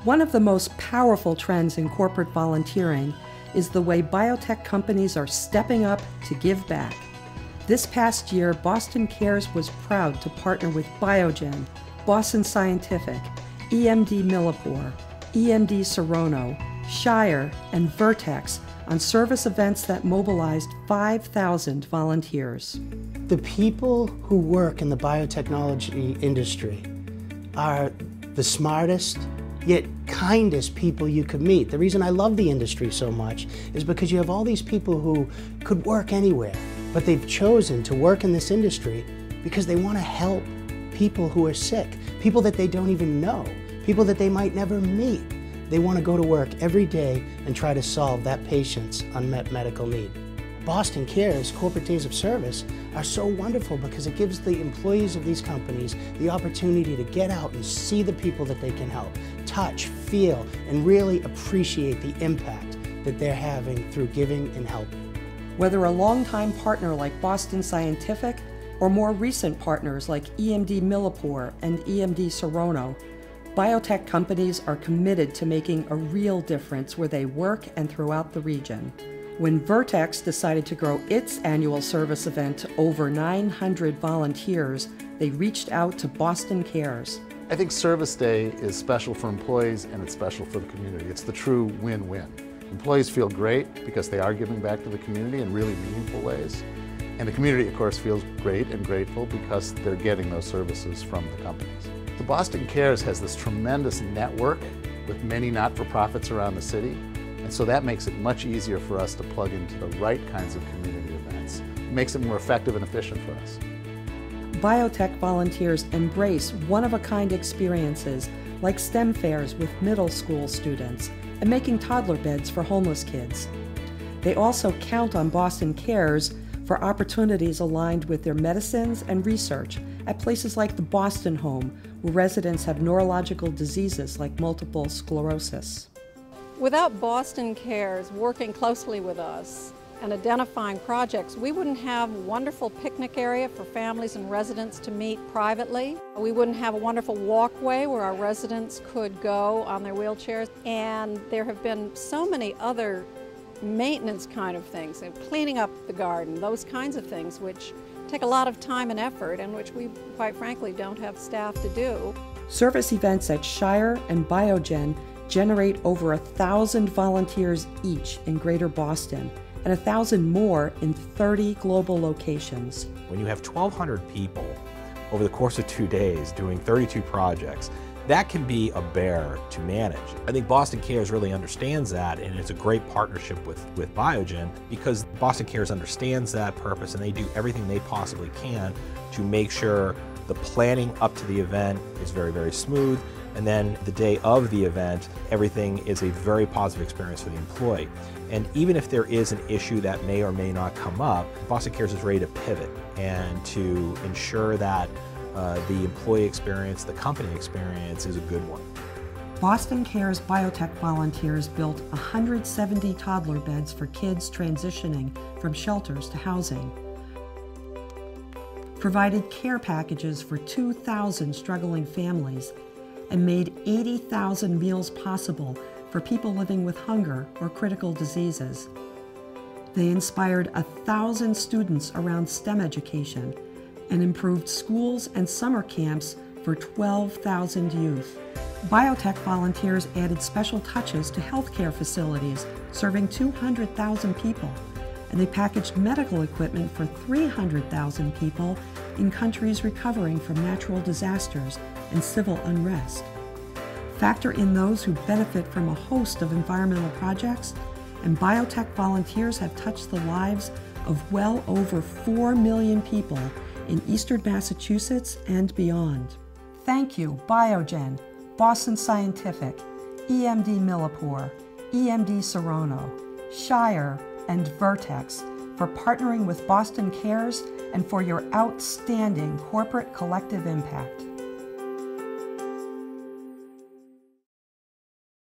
One of the most powerful trends in corporate volunteering is the way biotech companies are stepping up to give back. This past year, Boston Cares was proud to partner with Biogen, Boston Scientific, EMD Millipore, EMD Serono, Shire, and Vertex on service events that mobilized 5,000 volunteers. The people who work in the biotechnology industry are the smartest, yet kindest people you could meet. The reason I love the industry so much is because you have all these people who could work anywhere, but they've chosen to work in this industry because they want to help people who are sick, people that they don't even know, people that they might never meet. They want to go to work every day and try to solve that patient's unmet medical need. Boston Cares Corporate Days of Service are so wonderful because it gives the employees of these companies the opportunity to get out and see the people that they can help, touch, feel, and really appreciate the impact that they're having through giving and helping. Whether a longtime partner like Boston Scientific or more recent partners like EMD Millipore and EMD Serono, biotech companies are committed to making a real difference where they work and throughout the region. When Vertex decided to grow its annual service event to over 900 volunteers, they reached out to Boston Cares. I think Service Day is special for employees and it's special for the community. It's the true win-win. Employees feel great because they are giving back to the community in really meaningful ways. And the community, of course, feels great and grateful because they're getting those services from the companies. The Boston Cares has this tremendous network with many not-for-profits around the city, and so that makes it much easier for us to plug into the right kinds of community events. It makes it more effective and efficient for us. Biotech volunteers embrace one-of-a-kind experiences like STEM fairs with middle school students and making toddler beds for homeless kids. They also count on Boston Cares for opportunities aligned with their medicines and research at places like the Boston Home, where residents have neurological diseases like multiple sclerosis. Without Boston Cares working closely with us and identifying projects, we wouldn't have a wonderful picnic area for families and residents to meet privately. We wouldn't have a wonderful walkway where our residents could go on their wheelchairs. And there have been so many other maintenance kind of things, cleaning up the garden, those kinds of things which take a lot of time and effort and which we, quite frankly, don't have staff to do. Service events at Shire and Biogen generate over 1,000 volunteers each in Greater Boston and 1,000 more in 30 global locations. When you have 1,200 people over the course of 2 days doing 32 projects, that can be a bear to manage. I think Boston Cares really understands that, and it's a great partnership with Biogen because Boston Cares understands that purpose and they do everything they possibly can to make sure the planning up to the event is very, very smooth, and then the day of the event, everything is a very positive experience for the employee. And even if there is an issue that may or may not come up, Boston Cares is ready to pivot and to ensure that the employee experience, the company experience is a good one. Boston Cares biotech volunteers built 170 toddler beds for kids transitioning from shelters to housing, provided care packages for 2,000 struggling families, and made 80,000 meals possible for people living with hunger or critical diseases. They inspired 1,000 students around STEM education and improved schools and summer camps for 12,000 youth. Biotech volunteers added special touches to healthcare facilities serving 200,000 people, and they packaged medical equipment for 300,000 people in countries recovering from natural disasters and civil unrest. Factor in those who benefit from a host of environmental projects, and biotech volunteers have touched the lives of well over 4 million people in Eastern Massachusetts and beyond. Thank you, Biogen, Boston Scientific, EMD Millipore, EMD Serono, Shire, and Vertex for partnering with Boston Cares and for your outstanding corporate collective impact.